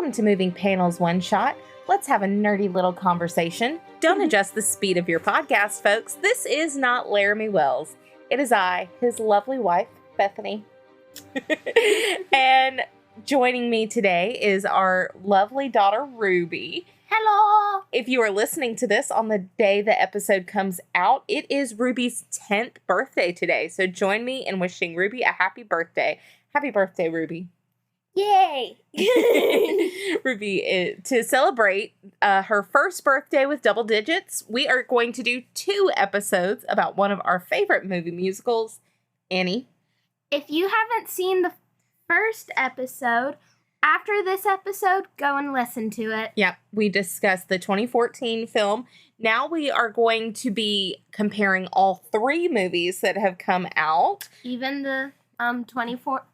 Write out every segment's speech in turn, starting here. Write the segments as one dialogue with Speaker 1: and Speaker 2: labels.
Speaker 1: Welcome to Moving Panels One Shot. Let's have a nerdy little conversation. Don't adjust the speed of your podcast, folks. This is not Laramy Wells. It is I, his lovely wife, Bethany. And joining me today is our lovely daughter, Ruby.
Speaker 2: Hello!
Speaker 1: If you are listening to this on the day the episode comes out, it is Ruby's 10th birthday today. So join me in wishing Ruby a happy birthday. Happy birthday, Ruby.
Speaker 2: Yay!
Speaker 1: Ruby, to celebrate her first birthday with double digits, we are going to do 2 episodes about one of our favorite movie musicals, Annie.
Speaker 2: If you haven't seen the first episode, after this episode, go and listen to it.
Speaker 1: Yep, we discussed the 2014 film. Now we are going to be comparing all 3 movies that have come out.
Speaker 2: Even the 2014.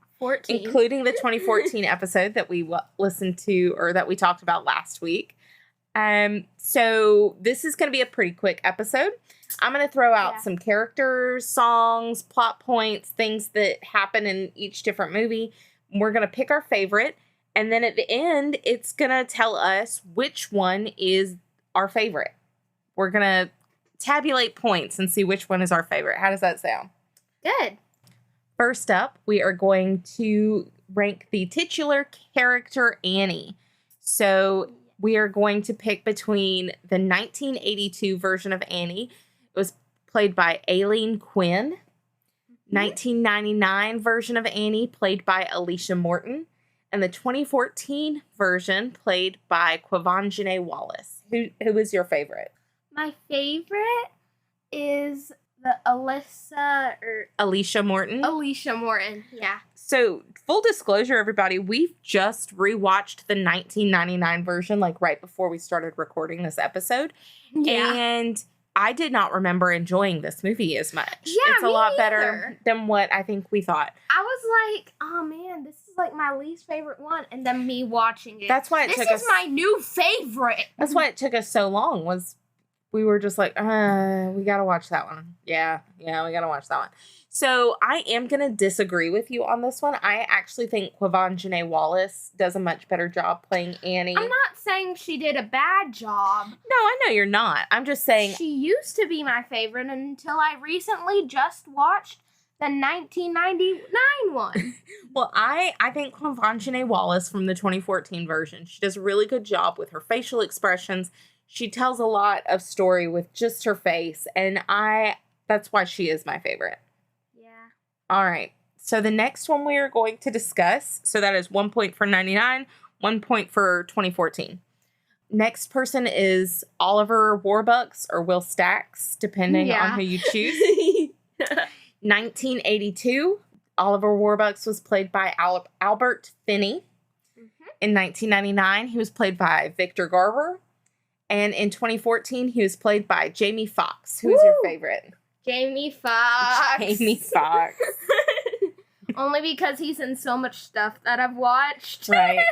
Speaker 1: Including the 2014 episode that we listened to, or that we talked about last week. So this is going to be a pretty quick episode. I'm going to throw out some characters, songs, plot points, things that happen in each different movie. We're going to pick our favorite. And then at the end, it's going to tell us which one is our favorite. We're going to tabulate points and see which one is our favorite. How does that sound?
Speaker 2: Good.
Speaker 1: First up, we are going to rank the titular character, Annie. So we are going to pick between the 1982 version of Annie. It was played by Aileen Quinn. 1999 version of Annie, played by Alicia Morton. And the 2014 version, played by Bethany Wells. Who is your favorite?
Speaker 2: My favorite is the
Speaker 1: Alicia Morton.
Speaker 2: Alicia Morton, yeah.
Speaker 1: So, full disclosure, everybody, we've just rewatched the 1999 version, like right before we started recording this episode.
Speaker 2: Yeah.
Speaker 1: And I did not remember enjoying this movie as much.
Speaker 2: Yeah,
Speaker 1: it's a lot
Speaker 2: either.
Speaker 1: Better than what I think we thought.
Speaker 2: I was like, oh man, this is like my least favorite one. And then me watching it.
Speaker 1: That's why
Speaker 2: this is my new favorite.
Speaker 1: That's why it took us so long, was we were just like, we got to watch that one. Yeah, we got to watch that one. So I am going to disagree with you on this one. I actually think Bethany Wells does a much better job playing Annie.
Speaker 2: I'm not saying she did a bad job.
Speaker 1: No, I know you're not. I'm just saying.
Speaker 2: She used to be my favorite until I recently just watched the 1999 one.
Speaker 1: Well, I think Bethany Wells from the 2014 version, she does a really good job with her facial expressions. She tells a lot of story with just her face, and that's why she is my favorite.
Speaker 2: Yeah.
Speaker 1: All right. So the next one we are going to discuss, so that is 1 point for 99, 1 point for 2014. Next person is Oliver Warbucks or Will Stacks, depending on who you choose. 1982, Oliver Warbucks was played by Albert Finney. Mm-hmm. In 1999, he was played by Victor Garber. And in 2014, he was played by Jamie Foxx. Who is your favorite?
Speaker 2: Jamie Foxx.
Speaker 1: Jamie Foxx.
Speaker 2: Only because he's in so much stuff that I've watched.
Speaker 1: Right.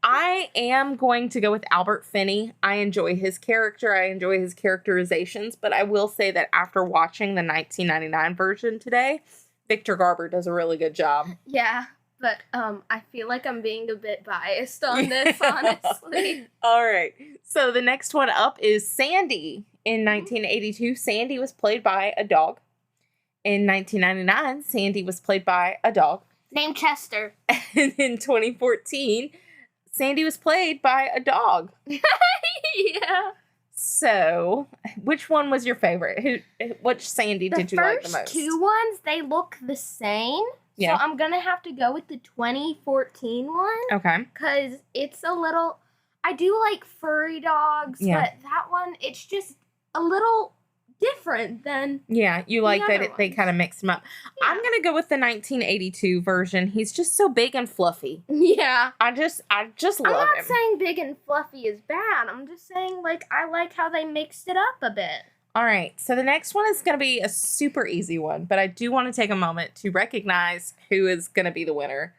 Speaker 1: I am going to go with Albert Finney. I enjoy his character. I enjoy his characterizations. But I will say that after watching the 1999 version today, Victor Garber does a really good job.
Speaker 2: Yeah. But I feel like I'm being a bit biased on this, honestly.
Speaker 1: All right. So the next one up is Sandy. In 1982, Sandy was played by a dog. In 1999, Sandy was played by a dog.
Speaker 2: Named Chester.
Speaker 1: And in 2014, Sandy was played by a dog.
Speaker 2: Yeah.
Speaker 1: So, which one was your favorite? Which Sandy did you like the most?
Speaker 2: The first 2 ones, they look the same.
Speaker 1: Yeah.
Speaker 2: So I'm going to have to go with the 2014 one.
Speaker 1: Okay.
Speaker 2: Because it's a little... I do like furry dogs, but that one, it's just a little different than...
Speaker 1: Yeah, you like that they kind of mix them up. Yeah. I'm going to go with the 1982 version. He's just so big and fluffy.
Speaker 2: Yeah.
Speaker 1: I just love him.
Speaker 2: I'm not saying big and fluffy is bad. I'm just saying, like, I like how they mixed it up a bit.
Speaker 1: All right, so the next one is going to be a super easy one, but I do want to take a moment to recognize who is going to be the winner.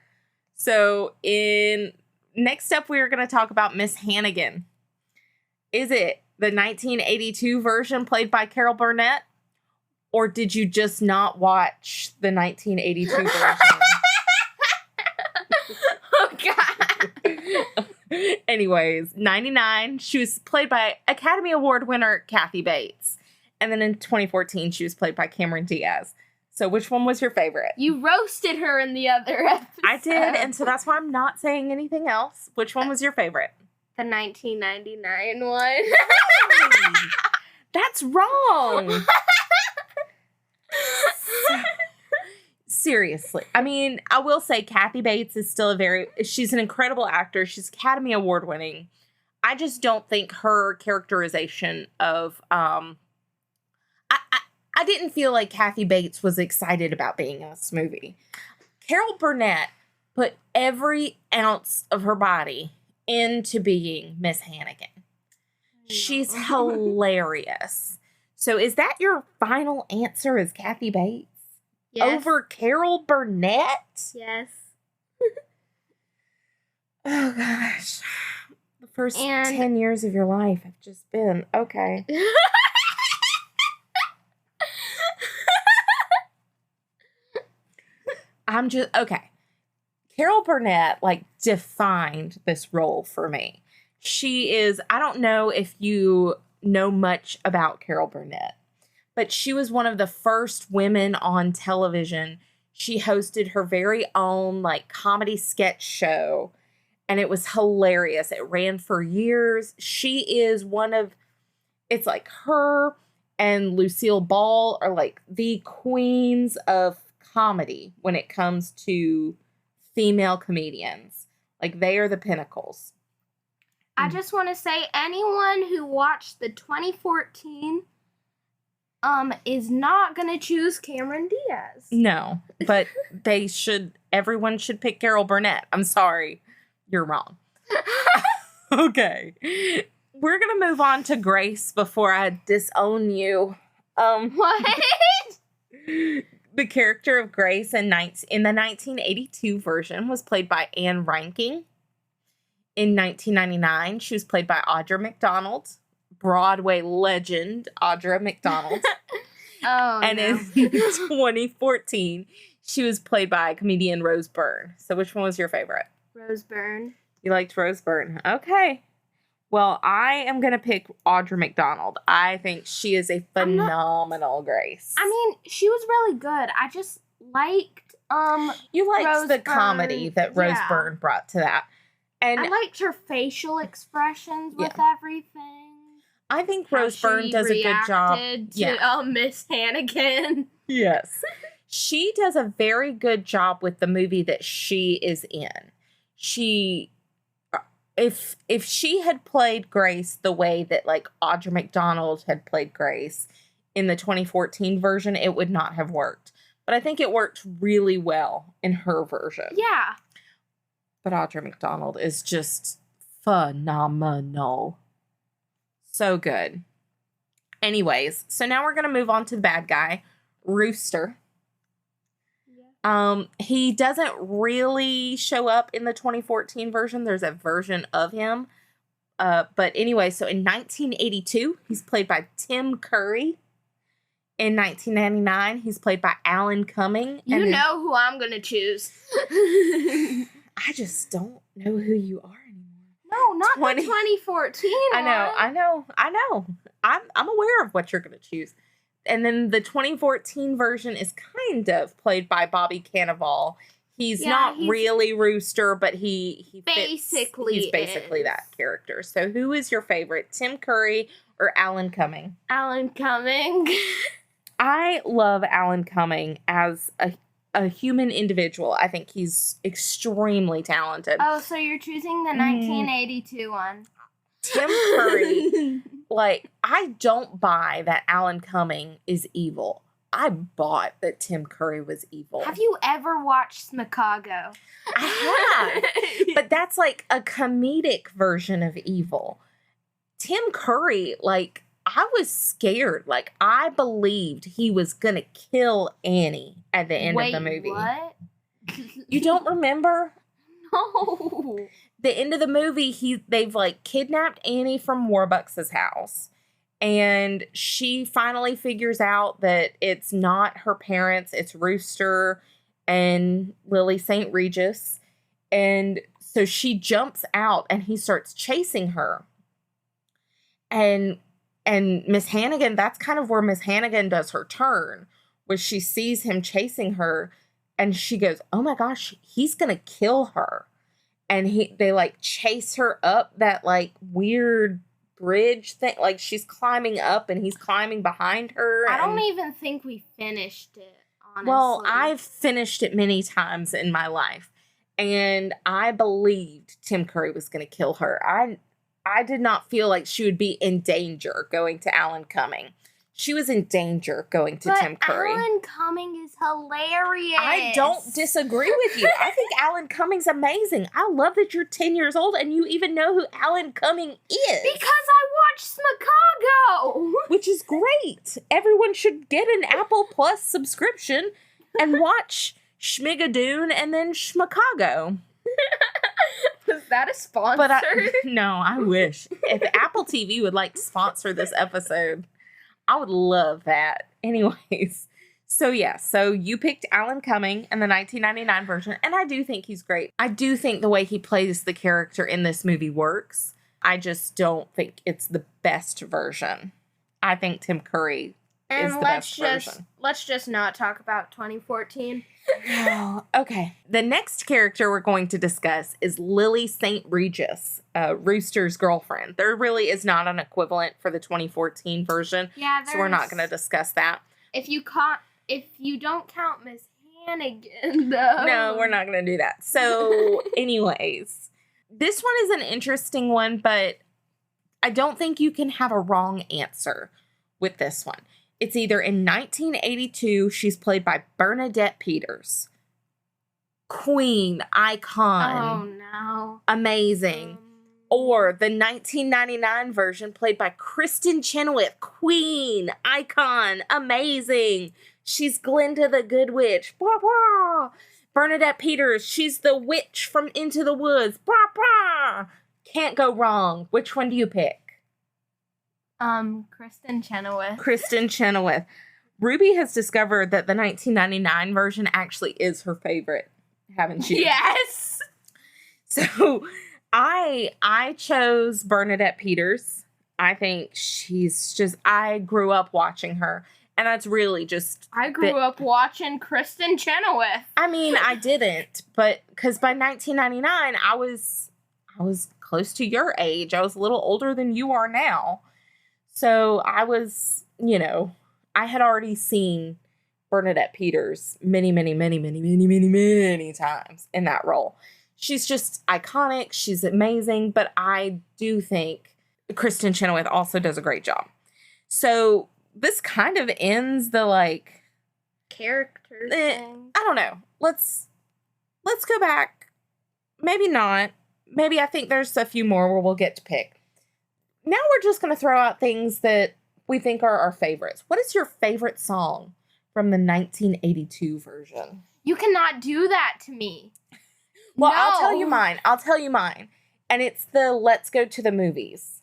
Speaker 1: So next up, we are going to talk about Miss Hannigan. Is it the 1982 version played by Carol Burnett, or did you just not watch the 1982 version?
Speaker 2: Oh, God.
Speaker 1: Anyways, 99, she was played by Academy Award winner Kathy Bates. And then in 2014, she was played by Cameron Diaz. So which one was your favorite?
Speaker 2: You roasted her in the other episode.
Speaker 1: I did, and so that's why I'm not saying anything else. Which one was your favorite?
Speaker 2: The 1999 one.
Speaker 1: That's wrong. Seriously. I mean, I will say Kathy Bates is still she's an incredible actor. She's Academy Award winning. I just don't think her characterization of, I didn't feel like Kathy Bates was excited about being in this movie. Carol Burnett put every ounce of her body into being Miss Hannigan. She's hilarious. So is that your final answer, is Kathy Bates?
Speaker 2: Yes.
Speaker 1: Over Carol Burnett?
Speaker 2: Yes.
Speaker 1: Oh, gosh. The first 10 years of your life have just been, okay. Okay. Carol Burnett, defined this role for me. She is, I don't know if you know much about Carol Burnett, but she was one of the first women on television. She hosted her very own, comedy sketch show, and it was hilarious. It ran for years. She is it's her and Lucille Ball are, the queens of comedy when it comes to female comedians. They are the pinnacles.
Speaker 2: I just want to say, anyone who watched the 2014 is not going to choose Cameron Diaz.
Speaker 1: No, but everyone should pick Carol Burnett. I'm sorry. You're wrong. Okay. We're going to move on to Grace before I disown you.
Speaker 2: What?
Speaker 1: The character of Grace in the 1982 version was played by Anne Reinking. In 1999, she was played by Audra McDonald, Broadway legend Audra McDonald. And in 2014, she was played by comedian Rose Byrne. So which one was your favorite?
Speaker 2: Rose Byrne.
Speaker 1: You liked Rose Byrne. Okay. Well, I am going to pick Audra McDonald. I think she is a phenomenal Grace.
Speaker 2: I mean, she was really good. I just liked
Speaker 1: you liked
Speaker 2: Rose
Speaker 1: the
Speaker 2: Byrne.
Speaker 1: Comedy that Rose Byrne brought to that. And
Speaker 2: I liked her facial expressions with everything.
Speaker 1: I think Rose Byrne does a good job.
Speaker 2: To Miss Hannigan.
Speaker 1: Yes. She does a very good job with the movie that she is in. If she had played Grace the way that Audra McDonald had played Grace in the 2014 version, it would not have worked. But I think it worked really well in her version.
Speaker 2: Yeah.
Speaker 1: But Audra McDonald is just phenomenal. So good. Anyways, so now we're going to move on to the bad guy, Rooster. Yeah. He doesn't really show up in the 2014 version. There's a version of him. But anyway, so in 1982, he's played by Tim Curry. In 1999, he's played by Alan Cumming.
Speaker 2: You know who I'm going to choose.
Speaker 1: I just don't know who you are anymore.
Speaker 2: No, not the 2014 one.
Speaker 1: I know. I'm aware of what you're going to choose. And then the 2014 version is kind of played by Bobby Cannavale. He's not really Rooster, but he's basically that character. So who is your favorite, Tim Curry or Alan Cumming?
Speaker 2: Alan Cumming.
Speaker 1: I love Alan Cumming as a human individual. I think he's extremely talented.
Speaker 2: Oh, so you're choosing the 1982 one.
Speaker 1: Tim Curry, I don't buy that Alan Cumming is evil. I bought that Tim Curry was evil.
Speaker 2: Have you ever watched Chicago?
Speaker 1: I have. But that's a comedic version of evil. Tim Curry, I was scared. I believed he was going to kill Annie at the end of the movie.
Speaker 2: What?
Speaker 1: You don't remember?
Speaker 2: No.
Speaker 1: The end of the movie, they've kidnapped Annie from Warbucks's house. And she finally figures out that it's not her parents, it's Rooster and Lily St. Regis. And So she jumps out and he starts chasing her. And Miss Hannigan, that's kind of where Miss Hannigan does her turn, where she sees him chasing her and she goes, oh my gosh, he's going to kill her. And they like chase her up that like weird bridge thing. Like she's climbing up and he's climbing behind her.
Speaker 2: I don't even think we finished it, honestly.
Speaker 1: Well, I've finished it many times in my life. And I believed Tim Curry was going to kill her. I did not feel like she would be in danger going to Alan Cumming. She was in danger going to Tim Curry.
Speaker 2: Alan Cumming is hilarious.
Speaker 1: I don't disagree with you. I think Alan Cumming's amazing. I love that you're 10 years old and you even know who Alan Cumming is.
Speaker 2: Because I watched Chicago.
Speaker 1: Which is great. Everyone should get an Apple Plus subscription and watch Schmigadoon and then Schmicago.
Speaker 2: Was that a sponsor?
Speaker 1: But no, I wish. If Apple TV would like to sponsor this episode, I would love that. Anyways, so you picked Alan Cumming in the 1999 version, and I do think he's great. I do think the way he plays the character in this movie works. I just don't think it's the best version. I think Tim Curry is the best version.
Speaker 2: Let's just not talk about 2014.
Speaker 1: Oh, okay. The next character we're going to discuss is Lily St. Regis, Rooster's girlfriend. There really is not an equivalent for the 2014 version.
Speaker 2: Yeah,
Speaker 1: so we're not going to discuss that.
Speaker 2: If you don't count Miss Hannigan, though.
Speaker 1: No, we're not going to do that. So, anyways, this one is an interesting one, but I don't think you can have a wrong answer with this one. It's either in 1982, she's played by Bernadette Peters. Queen, icon.
Speaker 2: Oh, no.
Speaker 1: Amazing. Or the 1999 version played by Kristen Chenoweth. Queen, icon, amazing. She's Glinda the Good Witch. Blah, blah. Bernadette Peters, she's the witch from Into the Woods. Blah, blah. Can't go wrong. Which one do you pick?
Speaker 2: Kristen Chenoweth.
Speaker 1: Kristen Chenoweth. Ruby has discovered that the 1999 version actually is her favorite, haven't you?
Speaker 2: Yes!
Speaker 1: So, I chose Bernadette Peters. I think she's just, I grew up watching her, and that's really just...
Speaker 2: I grew up watching Kristen Chenoweth.
Speaker 1: I mean, I didn't, but, because by 1999, I was close to your age. I was a little older than you are now. So I was, I had already seen Bernadette Peters many, many, many, many, many, many, many times in that role. She's just iconic. She's amazing. But I do think Kristen Chenoweth also does a great job. So this kind of ends the
Speaker 2: character thing.
Speaker 1: I don't know. Let's go back. Maybe not. Maybe I think there's a few more where we'll get to pick. Now we're just going to throw out things that we think are our favorites. What is your favorite song from the 1982 version?
Speaker 2: You cannot do that to me.
Speaker 1: Well,
Speaker 2: No.
Speaker 1: I'll tell you mine. And it's the Let's Go to the Movies.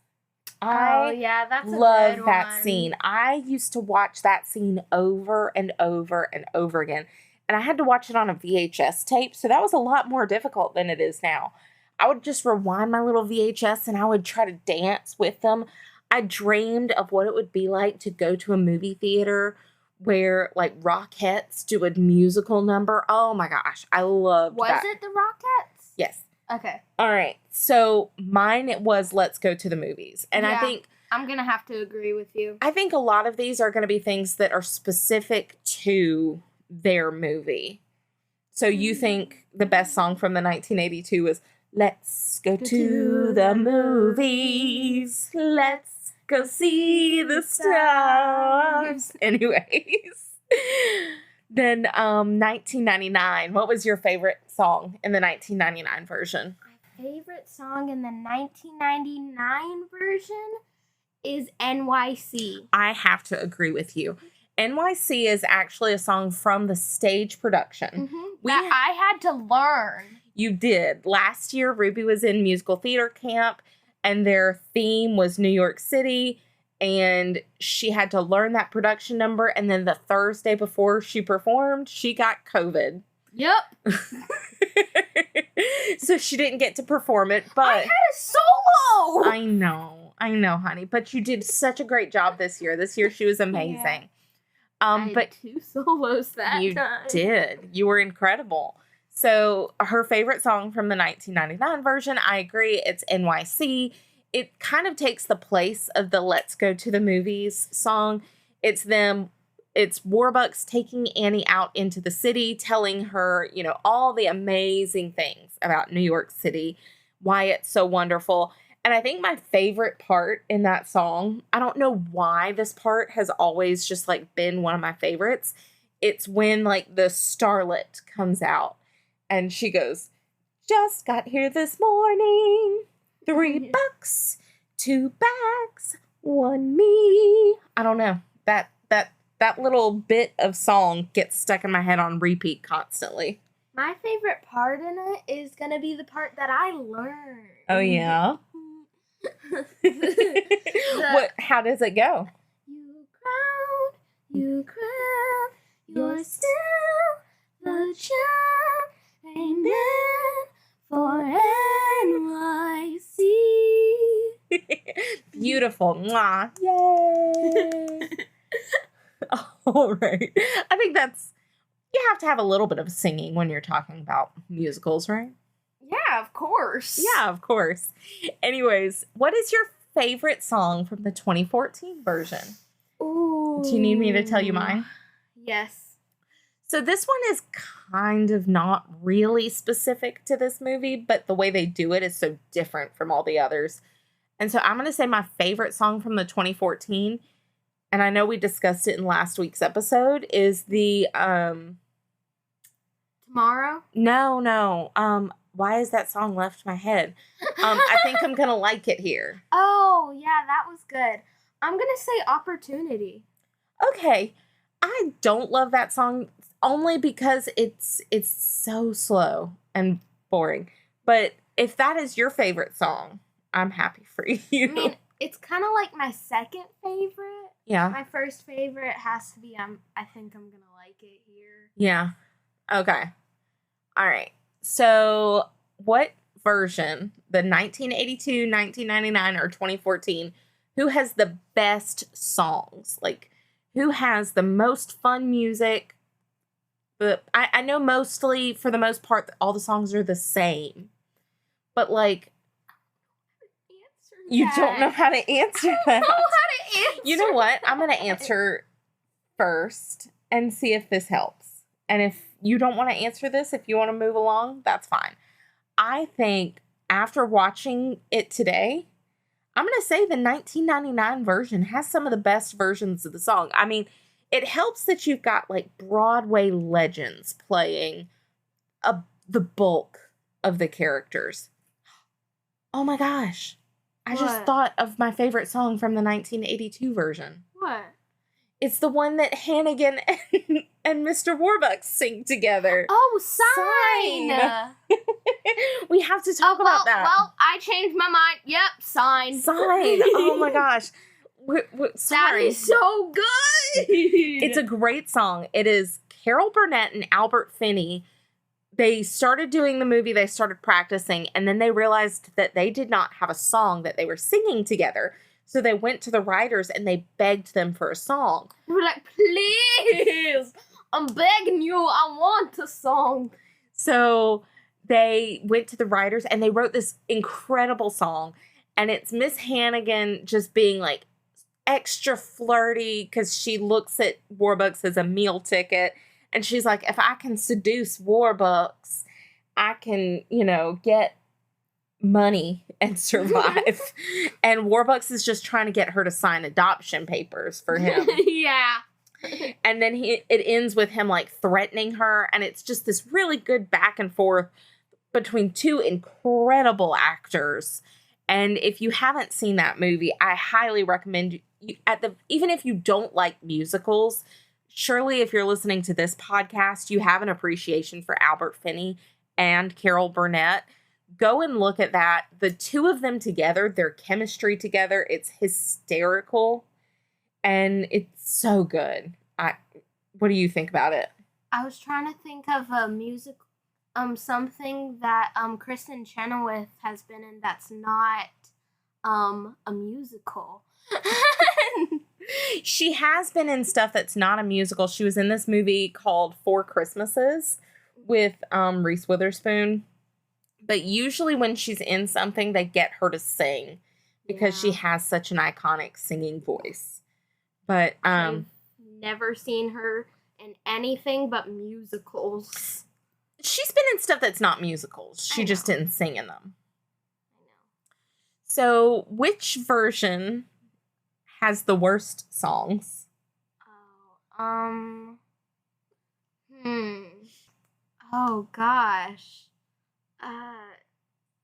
Speaker 2: That's
Speaker 1: love
Speaker 2: a good
Speaker 1: that
Speaker 2: one.
Speaker 1: scene. I used to watch that scene over and over and over again. And I had to watch it on a VHS tape, so that was a lot more difficult than it is now. I would just rewind my little VHS and I would try to dance with them. I dreamed of what it would be like to go to a movie theater where Rockettes do a musical number. Oh my gosh, I loved that.
Speaker 2: Was it the Rockettes?
Speaker 1: Yes.
Speaker 2: Okay.
Speaker 1: All right. So mine, it was Let's Go to the Movies. And
Speaker 2: Yeah.
Speaker 1: I think
Speaker 2: I'm going to have to agree with you.
Speaker 1: I think a lot of these are going to be things that are specific to their movie. So you think the best song from the 1982 is Let's Go to the Movies. Let's go see the stars. Anyways. Then 1999. What was your favorite song in the 1999 version?
Speaker 2: My favorite song in the 1999 version is NYC.
Speaker 1: I have to agree with you. NYC is actually a song from the stage production.
Speaker 2: That I had to learn.
Speaker 1: You did. Last year, Ruby was in musical theater camp, and their theme was New York City, and she had to learn that production number, and then the Thursday before she performed, she got COVID.
Speaker 2: Yep.
Speaker 1: So she didn't get to perform it, but...
Speaker 2: I had a solo!
Speaker 1: I know, honey. But you did such a great job this year. This year she was amazing.
Speaker 2: I
Speaker 1: But
Speaker 2: had 2 solos that time.
Speaker 1: You did. You were incredible. So her favorite song from the 1999 version, I agree, it's NYC. It kind of takes the place of the Let's Go to the Movies song. It's Warbucks taking Annie out into the city, telling her, all the amazing things about New York City, why it's so wonderful. And I think my favorite part in that song, I don't know why this part has always just been one of my favorites. It's when the starlet comes out and she goes, "Just got here this morning, $3, 2 bags, 1 me." I don't know. That little bit of song gets stuck in my head on repeat constantly.
Speaker 2: My favorite part in it is going to be the part that I learned.
Speaker 1: Oh, yeah? How does it go?
Speaker 2: You crown, you're still the champ. Amen for NYC.
Speaker 1: Beautiful. Mwah. Yay. All right. I think you have to have a little bit of singing when you're talking about musicals, right?
Speaker 2: Yeah, of course.
Speaker 1: Yeah, of course. Anyways, what is your favorite song from the 2014 version?
Speaker 2: Ooh.
Speaker 1: Do you need me to tell you mine?
Speaker 2: Yes.
Speaker 1: So this one is kind of not really specific to this movie, but the way they do it is so different from all the others. And so I'm going to say my favorite song from the 2014, and I know we discussed it in last week's episode, is the...
Speaker 2: Tomorrow?
Speaker 1: No. Why has that song left my head? I think I'm going to like it here.
Speaker 2: Oh, yeah, that was good. I'm going to say Opportunity.
Speaker 1: Okay. I don't love that song only because it's so slow and boring. But if that is your favorite song, I'm happy for you.
Speaker 2: I mean, it's kind of like my second favorite.
Speaker 1: Yeah.
Speaker 2: My first favorite has to be I think I'm going to like it here.
Speaker 1: Yeah. Okay. All right. So what version, the 1982, 1999, or 2014, who has the best songs? Who has the most fun music? But I know mostly, for the most part, all the songs are the same. But, you don't know how to answer that.
Speaker 2: I don't know how to answer.
Speaker 1: You know what? I'm going to answer first and see if this helps. And if you don't want to answer this, if you want to move along, that's fine. I think after watching it today, I'm going to say the 1999 version has some of the best versions of the song. I mean, it helps that you've got Broadway legends playing the bulk of the characters. Oh my gosh. I just thought of my favorite song from the 1982 version.
Speaker 2: What?
Speaker 1: It's the one that Hannigan and Mr. Warbucks sing together.
Speaker 2: Oh, Sign!
Speaker 1: We have to talk about that.
Speaker 2: Well, I changed my mind. Yep, Sign.
Speaker 1: Oh my gosh. Sorry.
Speaker 2: That is so good!
Speaker 1: It's a great song. It is Carol Burnett and Albert Finney. They started doing the movie, they started practicing, and then they realized that they did not have a song that they were singing together. So they went to the writers and they begged them for a song.
Speaker 2: They were like, please, I'm begging you, I want a song.
Speaker 1: So they went to the writers and they wrote this incredible song. And it's Miss Hannigan just being extra flirty because she looks at Warbucks as a meal ticket. And she's like, if I can seduce Warbucks, I can, get money and survive. And Warbucks is just trying to get her to sign adoption papers for him.
Speaker 2: Yeah.
Speaker 1: And then it ends with him threatening her, and it's just this really good back and forth between two incredible actors. And if you haven't seen that movie, I highly recommend you even if you don't like musicals, surely if you're listening to this podcast, you have an appreciation for Albert Finney and Carol Burnett. Go and look at that. The two of them together, their chemistry together, it's hysterical. And it's so good. What do you think about it?
Speaker 2: I was trying to think of a music something that Kristen Chenoweth has been in that's not a musical.
Speaker 1: She has been in stuff that's not a musical. She was in this movie called Four Christmases with Reese Witherspoon. But usually when she's in something, they get her to sing because she has such an iconic singing voice. But
Speaker 2: I've never seen her in anything but musicals.
Speaker 1: She's been in stuff that's not musicals. She just didn't sing in them.
Speaker 2: I know.
Speaker 1: So, which version has the worst songs?
Speaker 2: Oh, gosh.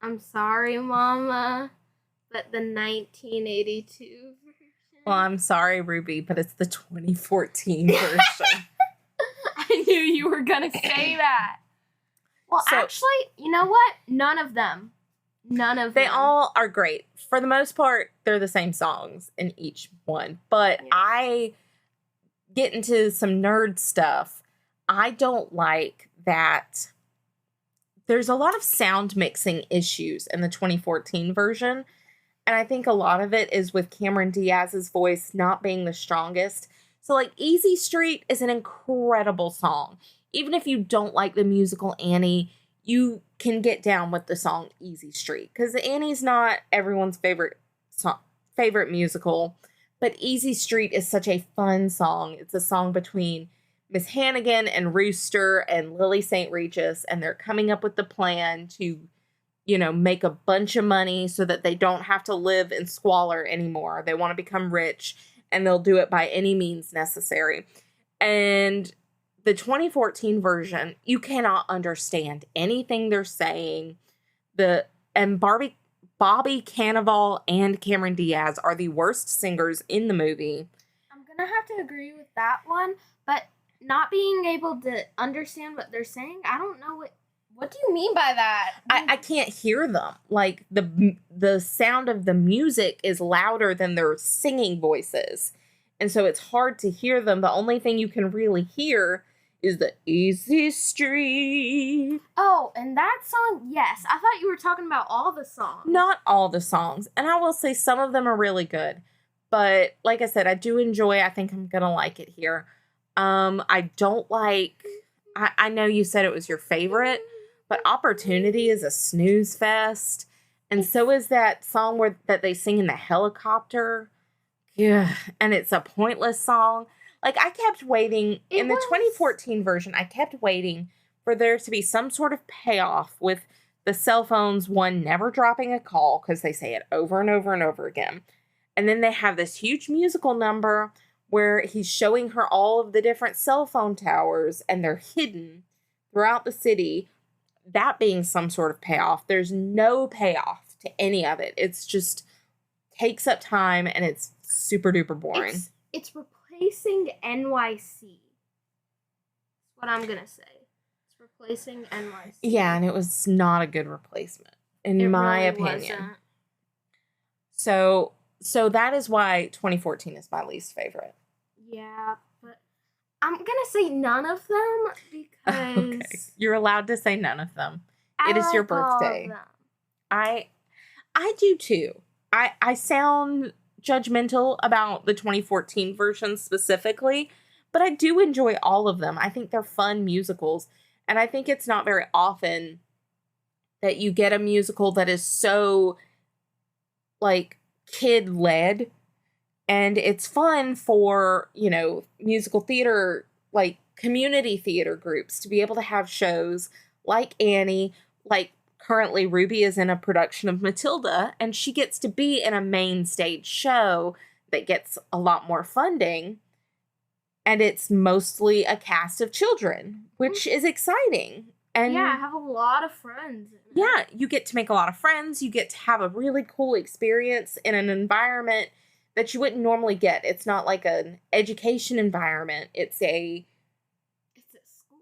Speaker 2: I'm sorry, Mama, but the 1982 version.
Speaker 1: Well, I'm sorry, Ruby, but it's the 2014 version.
Speaker 2: I knew you were going to say that. Well, actually, you know what? None of them.
Speaker 1: They all are great. For the most part, they're the same songs in each one. But I get into some nerd stuff. I don't like that there's a lot of sound mixing issues in the 2014 version. And I think a lot of it is with Cameron Diaz's voice not being the strongest. So, like, Easy Street is an incredible song. Even if you don't like the musical Annie, you can get down with the song Easy Street. Because Annie's not everyone's favorite musical. But Easy Street is such a fun song. It's a song between Miss Hannigan and Rooster and Lily St. Regis. And they're coming up with the plan to, you know, make a bunch of money so that they don't have to live in squalor anymore. They want to become rich, and they'll do it by any means necessary. And the 2014 version, you cannot understand anything they're saying. Bobby Cannavale and Cameron Diaz are the worst singers in the movie.
Speaker 2: I'm gonna have to agree with that one, but not being able to understand what they're saying, I don't know what do you mean by that?
Speaker 1: I can't hear them. Like, the sound of the music is louder than their singing voices. And so it's hard to hear them. The only thing you can really hear is the Easy Street.
Speaker 2: Oh, and that song, yes. I thought you were talking about all the songs.
Speaker 1: Not all the songs. And I will say some of them are really good. But like I said, I do enjoy, I think I'm going to like it here. I don't like, I know you said it was your favorite, but Opportunity is a snooze fest. And so is that song that they sing in the helicopter. Yeah. And it's a pointless song. Like, I kept waiting in the 2014 version, I kept waiting for there to be some sort of payoff with the cell phones, one never dropping a call because they say it over and over and over again. And then they have this huge musical number where he's showing her all of the different cell phone towers, and they're hidden throughout the city. That being some sort of payoff. There's no payoff to any of it. It's just takes up time, and it's super duper boring.
Speaker 2: It's replacing NYC. That's what I'm gonna say. It's replacing NYC.
Speaker 1: Yeah, and it was not a good replacement, in my opinion.
Speaker 2: Wasn't.
Speaker 1: So that is why 2014 is my least favorite.
Speaker 2: Yeah, but I'm gonna say none of them because
Speaker 1: okay. You're allowed to say none of them. It is
Speaker 2: like
Speaker 1: your birthday. I do too. I sound judgmental about the 2014 version specifically, but I do enjoy all of them. I think they're fun musicals, and I think it's not very often that you get a musical that is so, like, kid-led, and it's fun for, you know, musical theater, like, community theater groups to be able to have shows like Annie, like, currently Ruby is in a production of Matilda, and she gets to be in a main stage show that gets a lot more funding, and it's mostly a cast of children, which is exciting. And
Speaker 2: yeah, I have a lot of friends.
Speaker 1: Yeah, you get to make a lot of friends. You get to have a really cool experience in an environment that you wouldn't normally get. It's not like an education environment. It's a school.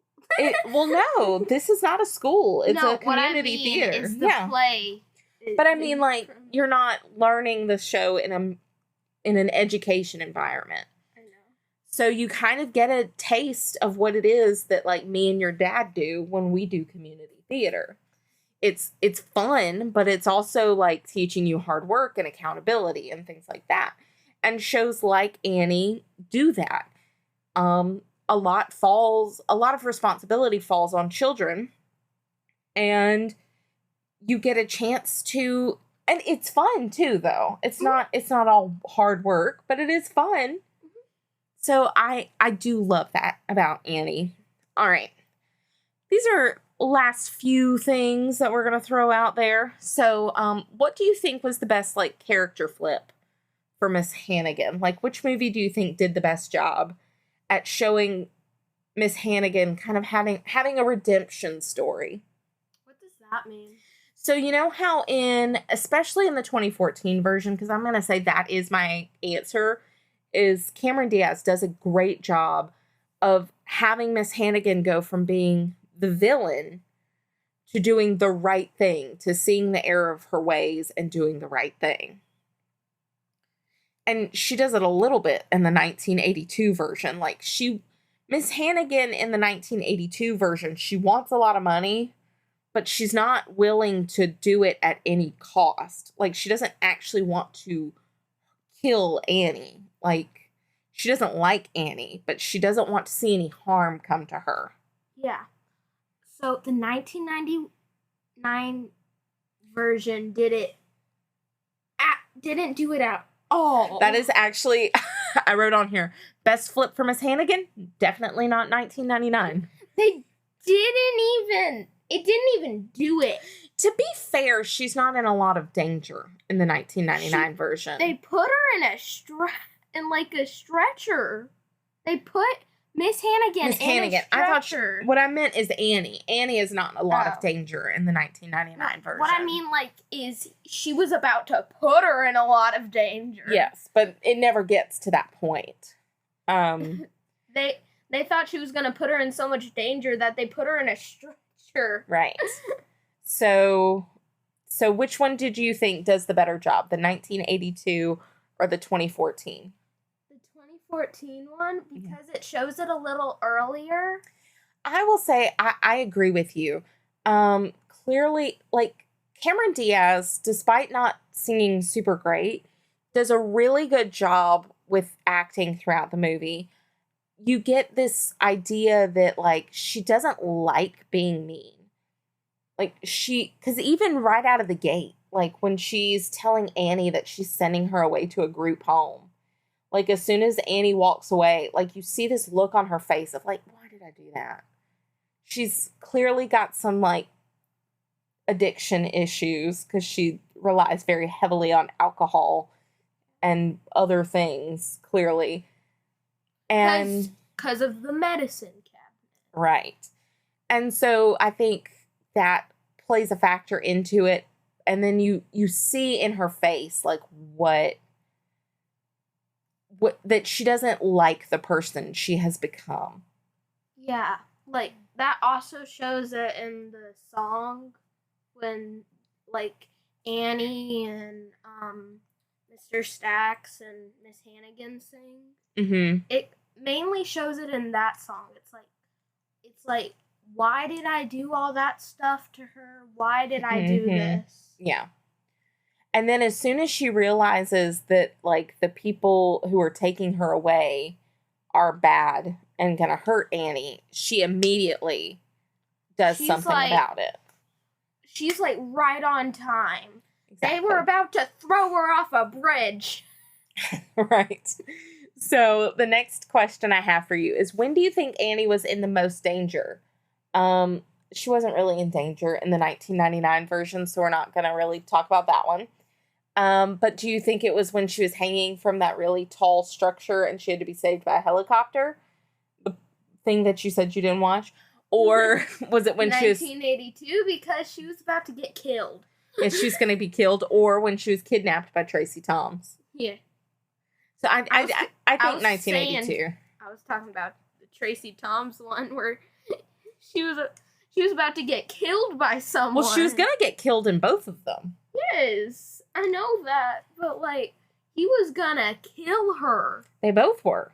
Speaker 1: Well, no, this is not a school. It's a community theater.
Speaker 2: It's the play.
Speaker 1: But I mean, like, you're not learning the show in an education environment.
Speaker 2: I know.
Speaker 1: So you kind of get a taste of what it is that like me and your dad do when we do community theater. It's fun, but it's also like teaching you hard work and accountability and things like that. And shows like Annie do that. A lot of responsibility falls on children, and you get a chance to, and it's fun too, though. It's not all hard work, but it is fun. So I do love that about Annie. All right. These are last few things that we're going to throw out there. So, what do you think was the best, like, character flip for Miss Hannigan? Like, which movie do you think did the best job at showing Miss Hannigan kind of having a redemption story?
Speaker 2: What does that mean?
Speaker 1: So, you know how especially in the 2014 version, because I'm going to say that is my answer, is Cameron Diaz does a great job of having Miss Hannigan go from being the villain to doing the right thing, to seeing the error of her ways and doing the right thing. And she does it a little bit in the 1982 version. Like, Miss Hannigan in the 1982 version, she wants a lot of money, but she's not willing to do it at any cost. Like, she doesn't actually want to kill Annie. Like, she doesn't like Annie, but she doesn't want to see any harm come to her.
Speaker 2: Yeah. So the 1999 version didn't do it at all.
Speaker 1: That is actually, I wrote on here, best flip for Miss Hannigan? Definitely not 1999.
Speaker 2: It didn't even do it.
Speaker 1: To be fair, she's not in a lot of danger in the 1999 version.
Speaker 2: They put her in a stretcher. They put Miss Hannigan in a stretcher.
Speaker 1: What I meant is Annie. Annie is not in a lot of danger in the 1999 version.
Speaker 2: What I mean, like, is she was about to put her in a lot of danger.
Speaker 1: Yes, but it never gets to that point.
Speaker 2: They thought she was going to put her in so much danger that they put her in a stretcher.
Speaker 1: Right. So which one did you think does the better job, the 1982 or the 2014?
Speaker 2: 2014 one, because it shows it a little earlier.
Speaker 1: I will say I agree with you. Clearly, like, Cameron Diaz, despite not singing super great, does a really good job with acting throughout the movie. You get this idea that, like, she doesn't like being mean. Like, because even right out of the gate, like, when she's telling Annie that she's sending her away to a group home, like, as soon as Annie walks away, like, you see this look on her face of, like, why did I do that? She's clearly got some, like, addiction issues because she relies very heavily on alcohol and other things, clearly. And
Speaker 2: because of the medicine cabinet.
Speaker 1: Right. And so I think that plays a factor into it. And then you see in her face, like, what that she doesn't like the person she has become.
Speaker 2: Yeah, like, that also shows it in the song when, like, Annie and Mr. Stacks and Miss Hannigan sing.
Speaker 1: Mm-hmm.
Speaker 2: It mainly shows it in that song. It's like, why did I do all that stuff to her? Why did I do this?
Speaker 1: Yeah. And then as soon as she realizes that, like, the people who are taking her away are bad and gonna hurt Annie, she immediately does something about it.
Speaker 2: She's, like, right on time.
Speaker 1: Exactly.
Speaker 2: They were about to throw her off a bridge.
Speaker 1: Right. So the next question I have for you is, when do you think Annie was in the most danger? She wasn't really in danger in the 1999 version, so we're not going to really talk about that one. But do you think it was when she was hanging from that really tall structure and she had to be saved by a helicopter? The thing that you said you didn't watch? Or was it when she was...
Speaker 2: 1982, because she was about to get killed.
Speaker 1: Yeah, she's going to be killed, or when she was kidnapped by Tracy Toms.
Speaker 2: Yeah.
Speaker 1: So I think 1982.
Speaker 2: I was talking about the Tracy Toms one where she was about to get killed by someone.
Speaker 1: Well, she was going to get killed in both of them.
Speaker 2: Yes, I know that, but, like, he was gonna kill her.
Speaker 1: They both were.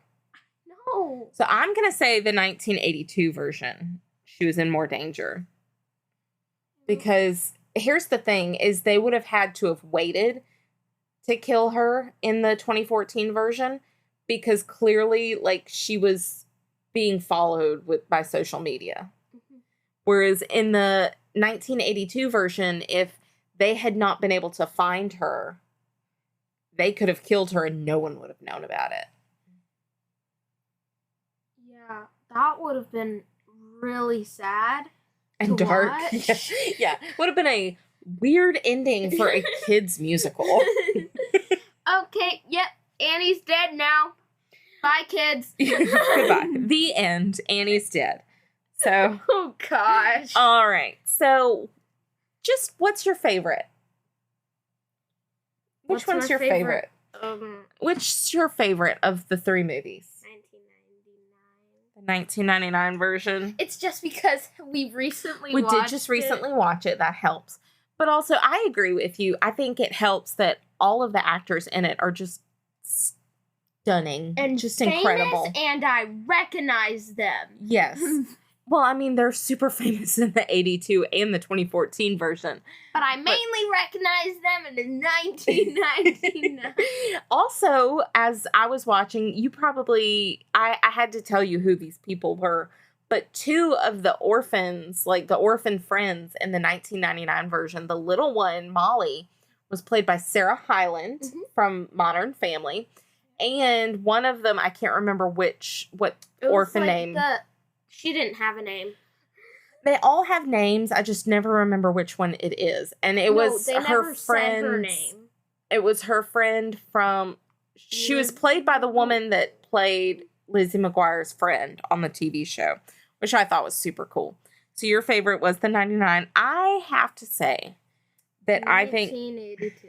Speaker 2: No.
Speaker 1: So I'm going to say the 1982 version, she was in more danger. Because here's the thing, is they would have had to have waited to kill her in the 2014 version, because clearly, like, she was being followed by social media. Mm-hmm. Whereas in the 1982 version, if they had not been able to find her, they could have killed her and no one would have known about it.
Speaker 2: Yeah, that would have been really sad.
Speaker 1: And dark. Yeah. Would have been a weird ending for a kid's musical.
Speaker 2: Okay, yep. Annie's dead now. Bye, kids.
Speaker 1: Goodbye. The end. Annie's dead. So.
Speaker 2: Oh, gosh.
Speaker 1: All right. So, just what's your favorite? Which one's your favorite? Which's your favorite of the three movies? 1999 version.
Speaker 2: It's just because we did just
Speaker 1: recently watch it. That helps. But also, I agree with you. I think it helps that all of the actors in it are just stunning and just incredible.
Speaker 2: And I recognize them.
Speaker 1: Yes. Well, I mean, they're super famous in the 82 and the 2014 version.
Speaker 2: But I mainly recognize them in the 1999.
Speaker 1: Also, as I was watching, I had to tell you who these people were. But two of the orphans, like the orphan friends in the 1999 version, the little one, Molly, was played by Sarah Hyland from Modern Family. And one of them, I can't remember what orphan name.
Speaker 2: She didn't have a name.
Speaker 1: They all have names. I just never remember which one it is. And it was her friend. Her name. It was her friend from. She was played by the woman that played Lizzie McGuire's friend on the TV show, which I thought was super cool. So your favorite was the 99. I have to say that I think
Speaker 2: 1982.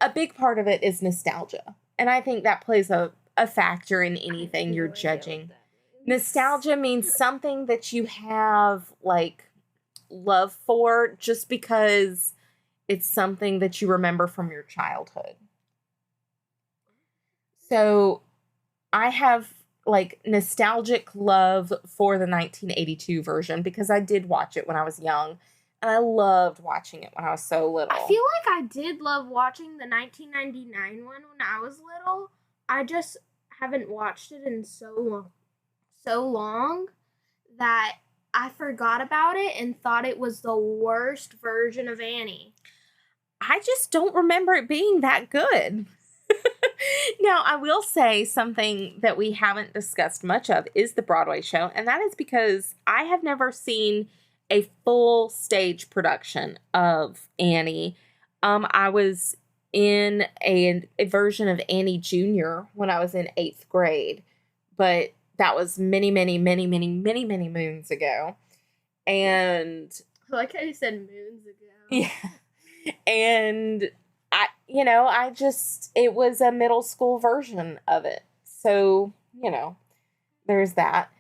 Speaker 1: A big part of it is nostalgia. And I think that plays a factor in anything you're judging. Nostalgia means something that you have, like, love for just because it's something that you remember from your childhood. So I have, like, nostalgic love for the 1982 version because I did watch it when I was young. And I loved watching it when I was so little.
Speaker 2: I feel like I did love watching the 1999 one when I was little. I just haven't watched it in so long that I forgot about it and thought it was the worst version of Annie.
Speaker 1: I just don't remember it being that good. Now, I will say something that we haven't discussed much of is the Broadway show, and that is because I have never seen a full stage production of Annie. I was in a version of Annie Jr. when I was in 8th grade, but that was many moons ago. And
Speaker 2: I like how you said moons ago.
Speaker 1: Yeah. And it was a middle school version of it. So, there's that.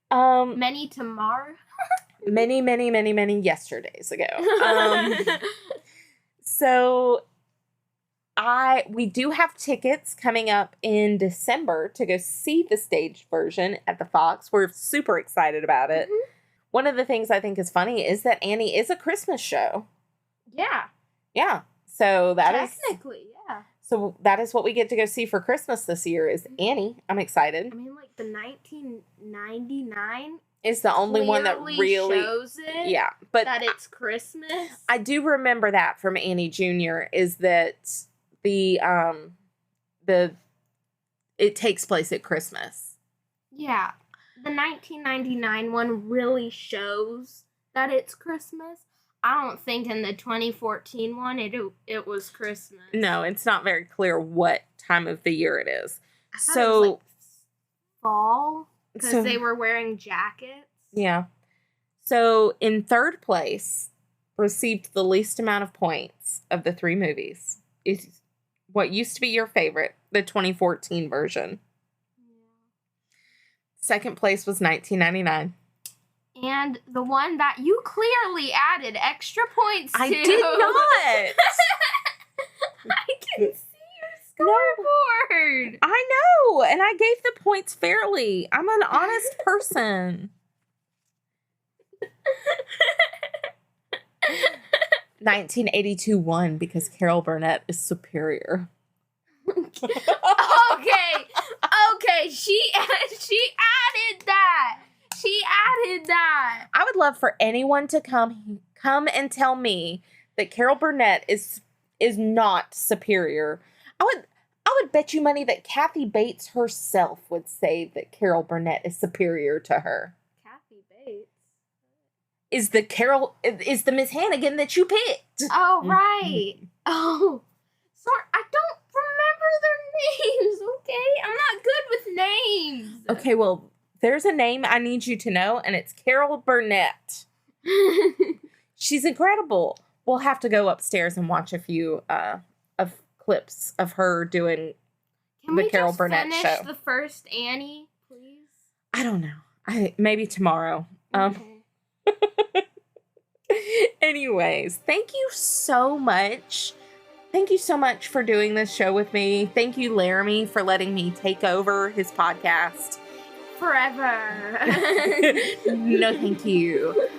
Speaker 2: Many tomorrow?
Speaker 1: many yesterdays ago. So we do have tickets coming up in December to go see the stage version at the Fox. We're super excited about it. Mm-hmm. One of the things I think is funny is that Annie is a Christmas show.
Speaker 2: Yeah.
Speaker 1: Yeah. So
Speaker 2: technically, yeah.
Speaker 1: So that is what we get to go see for Christmas this year is Annie. I'm excited.
Speaker 2: I mean, like, the 1999
Speaker 1: is the only one that really
Speaker 2: shows it.
Speaker 1: Yeah, but
Speaker 2: that it's Christmas.
Speaker 1: I do remember that from Annie Jr. is that it takes place at Christmas.
Speaker 2: Yeah. The 1999 one really shows that it's Christmas. I don't think in the 2014 one it was Christmas.
Speaker 1: No, it's not very clear what time of the year it is.
Speaker 2: So it was like fall because they were wearing jackets.
Speaker 1: Yeah. So in third place, received the least amount of points of the three movies is what used to be your favorite, the 2014 version. Yeah. Second place was 1999.
Speaker 2: And the one that you clearly added extra points to.
Speaker 1: I did not.
Speaker 2: I can see your scoreboard.
Speaker 1: I know, and I gave the points fairly. I'm an honest person. 1982 won because Carol Burnett is superior.
Speaker 2: Okay. She added that. I
Speaker 1: would love for anyone to come and tell me that Carol Burnett is not superior. I would bet you money that Kathy Bates herself would say that Carol Burnett is superior to her.
Speaker 2: Kathy Bates
Speaker 1: is the Miss Hannigan that you picked.
Speaker 2: Oh, right. Oh, sorry, I don't remember their names. Okay, I'm not good with names.
Speaker 1: Okay, well, there's a name I need you to know, and it's Carol Burnett. She's incredible. We'll have to go upstairs and watch a few of clips of her doing the Carol Burnett show. Can we just
Speaker 2: finish the first Annie, please?
Speaker 1: I don't know. Maybe tomorrow.
Speaker 2: Okay.
Speaker 1: Anyways, thank you so much. Thank you so much for doing this show with me. Thank you, Laramy, for letting me take over his podcast.
Speaker 2: Forever.
Speaker 1: No, thank you.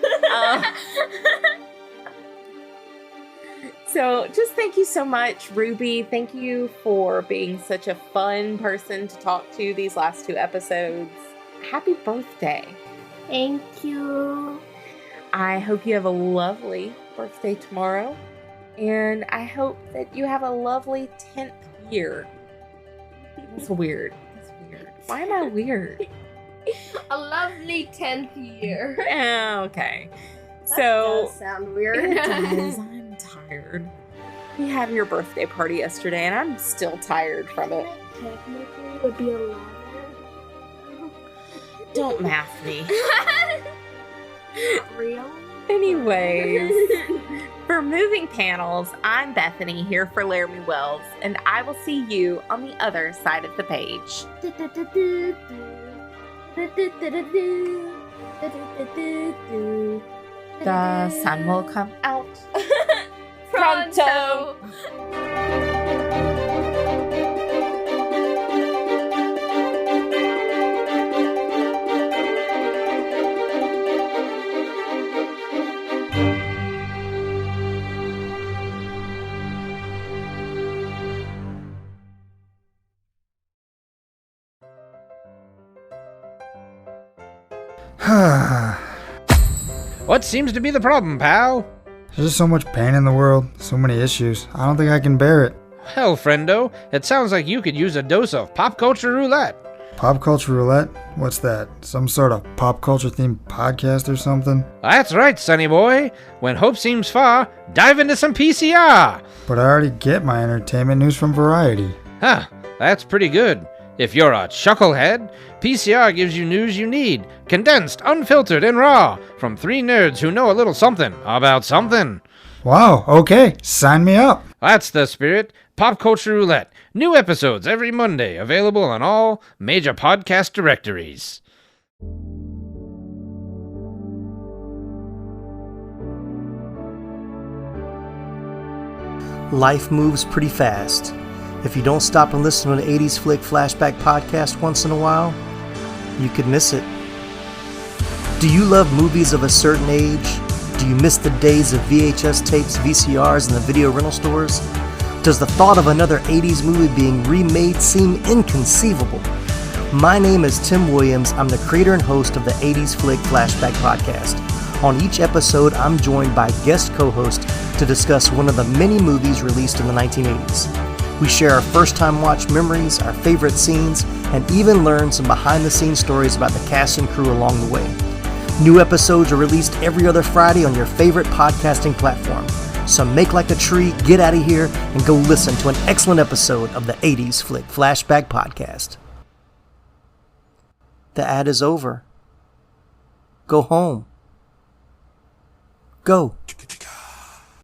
Speaker 1: So just thank you so much, Ruby. Thank you for being such a fun person to talk to these last 2 episodes. Happy birthday.
Speaker 2: Thank you.
Speaker 1: I hope you have a lovely birthday tomorrow. And I hope that you have a lovely 10th year. That's weird. Why am I weird?
Speaker 2: A lovely 10th year.
Speaker 1: Okay.
Speaker 2: That does sound weird.
Speaker 1: It does. I'm tired. We had your birthday party yesterday, and I'm still tired from it.
Speaker 2: Technically, it would be 11.
Speaker 1: Don't math me.
Speaker 2: Not real.
Speaker 1: Anyways, for Moving Panels, I'm Bethany here for Laramy Wells, and I will see you on the other side of the page. The sun will come out pronto.
Speaker 3: What seems to be the problem, pal?
Speaker 4: There's just so much pain in the world, so many issues. I don't think I can bear it.
Speaker 3: Hell, friendo, it sounds like you could use a dose of pop culture roulette.
Speaker 4: Pop culture roulette? What's that? Some sort of pop culture themed podcast or something?
Speaker 3: That's right, sonny boy. When hope seems far, dive into some PCR.
Speaker 4: But I already get my entertainment news from Variety.
Speaker 3: Huh, that's pretty good. If you're a chucklehead, PCR gives you news you need, condensed, unfiltered, and raw, from 3 nerds who know a little something about something.
Speaker 4: Wow, okay, sign me up.
Speaker 3: That's the spirit. Pop Culture Roulette. New episodes every Monday, available on all major podcast directories.
Speaker 5: Life moves pretty fast. If you don't stop and listen to an 80s Flick Flashback podcast once in a while, you could miss it. Do you love movies of a certain age? Do you miss the days of VHS tapes, VCRs, and the video rental stores? Does the thought of another 80s movie being remade seem inconceivable? My name is Tim Williams. I'm the creator and host of the 80s Flick Flashback podcast. On each episode, I'm joined by guest co-hosts to discuss one of the many movies released in the 1980s. We share our first-time watch memories, our favorite scenes, and even learn some behind-the-scenes stories about the cast and crew along the way. New episodes are released every other Friday on your favorite podcasting platform. So make like a tree, get out of here, and go listen to an excellent episode of the 80s Flick Flashback podcast. The ad is over. Go home. Go.